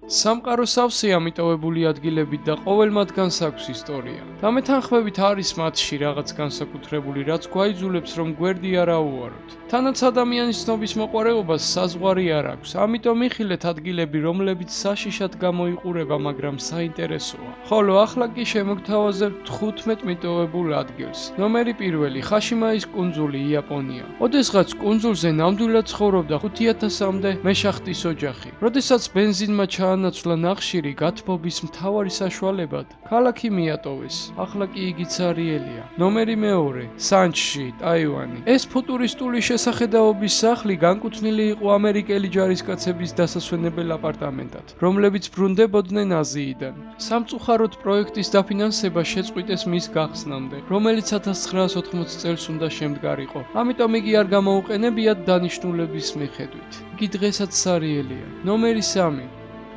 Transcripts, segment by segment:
სამყარო სავსეა მიტოვებული ადგილებით და ყოველ მათგანს აქვს ისტორია. დამეთანხმებით არის მათში რაღაც განსაკუთრებული, რაც გვაიძულებს, რომ გვერდი არ აუაროთ. თანაც ადამიანის ცნობის მოყვარეობას საზღვარი არ აქვს, ამიტომ იხილეთ ადგილები, რომლებიც საშიშად გამოიყურება, მაგრამ საინტერესოა. ხოლო ახლა კი შემოგთავაზებთ 15 მიტოვებულ ადგილს. ნომერი 1: ხაშიმაის კუნძული, იაპონია. ოდესღაც კუნძულზე ნამდვილად ცხოვრობდა 5000-მდე მეშახტის ოჯახი. როდესაც ბენზინმა ჩაანაცვლა ნახშირი გათბობის მთავარი საშუალებად, ქალაქი მიატოვეს. ახლა კი იგი ცარიელია. ნომერი 2: სანჩში, ტაივანი. ეს ფუტურისტული შესახედაობის სახლი განკუთვნილი იყო ამერიკელი ჯარისკაცების დასასვენებელ აპარტამენტად, რომლებიც ბრუნდებოდნენ აზიიდან. სამწუხაროდ პროექტის დაფინანსება შეწყვიტეს მის გახსნამდე, რომელიც 1980 წელს უნდა შემდგარიყო. ამიტომ იგი არ გამოუყენებიათ დანიშნულების მიხედვით. იგი დღესაც ცარიელია. ნომერი 3: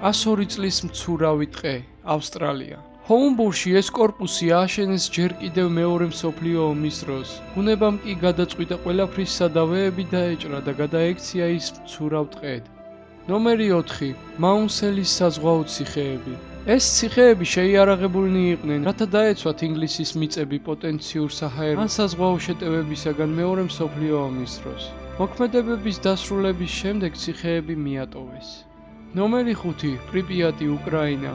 102 წლის მცურავი ტყე, ავსტრალია. ჰოუმბურში ეს კორპუსი ააშენეს ჯერ კიდევ მეორე მსოფლიო ომის დროს. ბუნებამ კი გადაწყვიტა ყველაფრის სადავეები დაეჭრა და გადაექცია ის მცურავ ტყედ. ნომერი 4: მაუნსელის საზღვაო ციხეები. ეს ციხეები შეიარაღებულნი იყვნენ, რათა დაეცვათ ინგლისის მიწები პოტენციურ საჰაერო ან საზღვაო შეტევებისაგან მეორე მსოფლიო ომის დროს. მოქმედებების დასრულების შემდეგ ციხეები მიატოვეს. ნომერი 5: პრიპიატი, უკრაინა.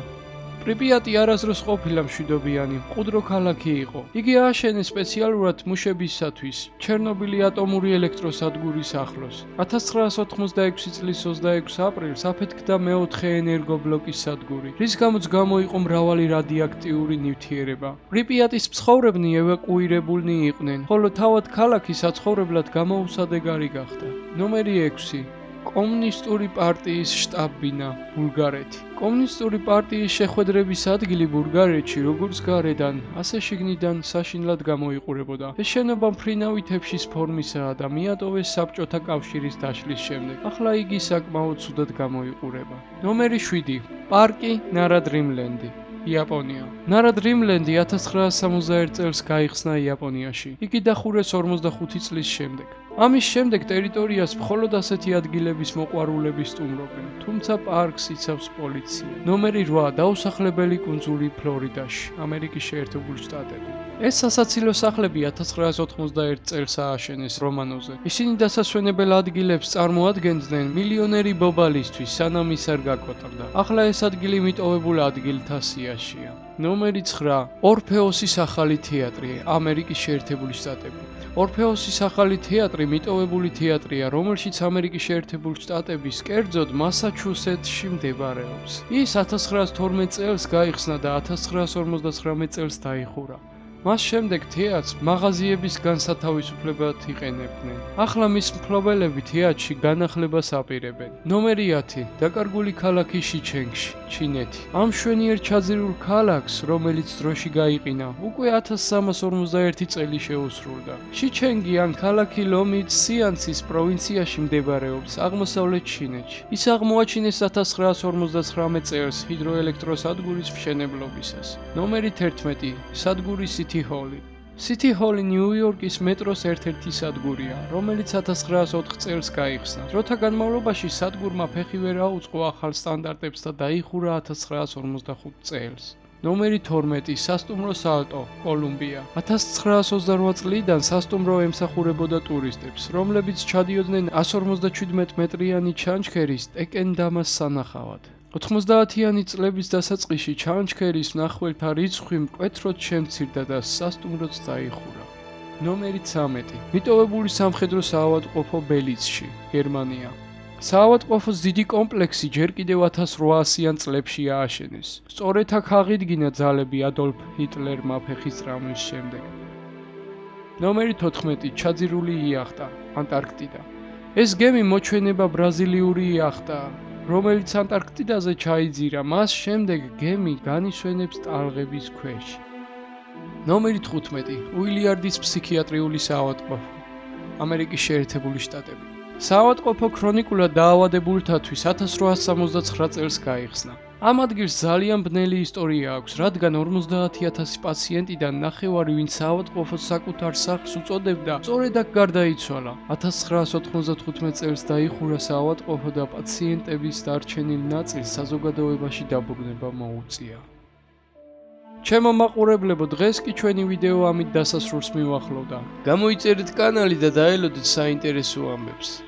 პრიპიატი არასდროს ყოფილა მშვიდობიანი, მყუდრო ქალაქი იყო. იგი ააშენეს სპეციალურად მუშებისათვის, ჩერნობილი ატომური ელექტროსადგურის ახლოს. 1986 წლის 26 აპრილს აფეთქდა მეოთხე ენერგობლოკის სადგური, რის გამოც გამოიყო მრავალი რადიოაქტიური ნივთიერება. პრიპიატის მცხოვრებნი ევაკუირებულნი იყვნენ, ხოლო თავად ქალაქი საცხოვრებლად გამოუსადეგარი გახდა. ნომერი 6: კომუნისტური პარტიის შტაბ-ბინა, ბულგარეთი. კომუნისტური პარტიის შეხვედრების ადგილი ბულგარეთში როგორც გარედან, ასე შიგნიდან საშინლად გამოიყურებოდა. ეს შენობა მფრინავი თეფშის ფორმისაა და მიატოვეს საბჭოთა კავშირის დაშლის შემდეგ. ახლა იგი საკმაოდ ცუდად გამოიყურება. ნომერი 7: პარკი, ნარა დრიმლენდი, იაპონია. ნარა დრიმლენდი 1961 წელს გაიხსნა იაპონიაში. იგი დახურეს 45 წლის შემდეგ. ამის შემდეგ ტერიტორიას მხოლოდ ასეთი ადგილების მოყვარულები სტუმრობენ, თუმცა პარკს იცავს პოლიცია. ნომერი 8: დაუსახლებელი კუნძული ფლორიდაში, ამერიკის შეერთებული შტატები. ეს სასაცილო სახლები 1991 წელს ააშენეს რომანოზე. ისინი დასასვენებელ ადგილებს წარმოადგენდნენ მილიონერი ბობალისთვის, სანამ ის არ გაკოტრდა. ახლა ეს ადგილი მიტოვებულ ადგილთა სიაშია. ნომერი 9: ორფეოსის ახალი თეატრი, ამერიკის შეერთებული შტატები. ორფეოსის ახალი თეატრი მიტოვებული თეატრია, რომელშიც ამერიკის შეერთებული შტატების, კერძოდ მასაჩუსეტსში მდებარეობს. ის 1912 წელს გაიხსნა და 1959 წელს დაიხურა. მას შემდეგ თეატრს მაღაზიების განსათავისუფლებად იყენებდნენ. ახლა მის მფლობელები თეატრში განახლებას აპირებენ. ნომერი 10: დაკარგული ქალაქი შიჩენგში, ჩინეთი. ამ მშვენიერ ჩაძირულ ქალაქს, რომელიც დროში გაიყინა, უკვე 1351 წელი შეუსრულდა. შიჩენგი ან ქალაქი ლომიც სიანცის პროვინციაში მდებარეობს, აღმოსავლეთ ჩინეთში. ის აღმოაჩინეს 1959 წელს ჰიდროელექტროსადგურის მშენებლობისას. ნომერი 11: სადგური City Hall. City Hall ნიუ-იორკის მეტროს ერთ-ერთი სადგურია, რომელიც 1904 წელს გაიხსნა. დროთა განმავლობაში სადგურმა ფეხი ვერ აუწყო ახალ სტანდარტებს და დაიხურა 1955 წელს. ნომერი 12: სასტუმრო სალტო, კოლუმბია. 1928 წლიდან სასტუმრო ემსახურებოდა ტურისტებს, რომლებიც ჩადიოდნენ 157 მეტრიანი ჩანჩქერის ტეკენდამას სანახავად. 90-იანი წლების დასაწყისში ჩანჩქერის მნახველთა რიცხვი მკვეთრად შემცირდა და სასტუმროც დაიხურა. ნომერი 13: მიტოვებული სამხედრო საავადმყოფო ბელიცში, გერმანია. საავადმყოფოს დიდი კომპლექსი ჯერ კიდევ 1800-იან წლებში ააშენეს. სწორედ აქ აღიდგინა ძალები ადოლფ ჰიტლერმა ფეხის ტრავმის შემდეგ. ნომერი 14: ჩაძირული იახტა, ანტარქტიდა. ეს გემი მოჩვენება ბრაზილიური იახტაა, რომელიც ანტარქტიდაზე ჩაიძირა, მას შემდეგ გემი განისვენებს ტალღების ქვეშ. ნომერი 15: უილიარდის ფსიქიატრიული საავადმყოფო, ამერიკის შეერთებული შტატები. საავადმყოფო ქრონიკულად დაავადებულთათვის 1869 წელს გაიხსნა. ამ ადგილს ძალიან ბნელი ისტორია აქვს, რადგან 50,000 პაციენტიდან ნახევარი, ვინც საავადმყოფოს საკუთარ სახლს უწოდებდა, სწორედ აქ გარდაიცვალა. 1995 წელს დაიხურა საავადმყოფო და პაციენტების დარჩენილ ნაწილს საზოგადოებაში დაბრუნება მოუწია. ჩემო მაყურებლებო, დღეს კი ჩვენი ვიდეო ამით დასასრულს მივახლოვდა. გამოიწერეთ კანალი და დაელოდეთ საინტერესო ამბებს.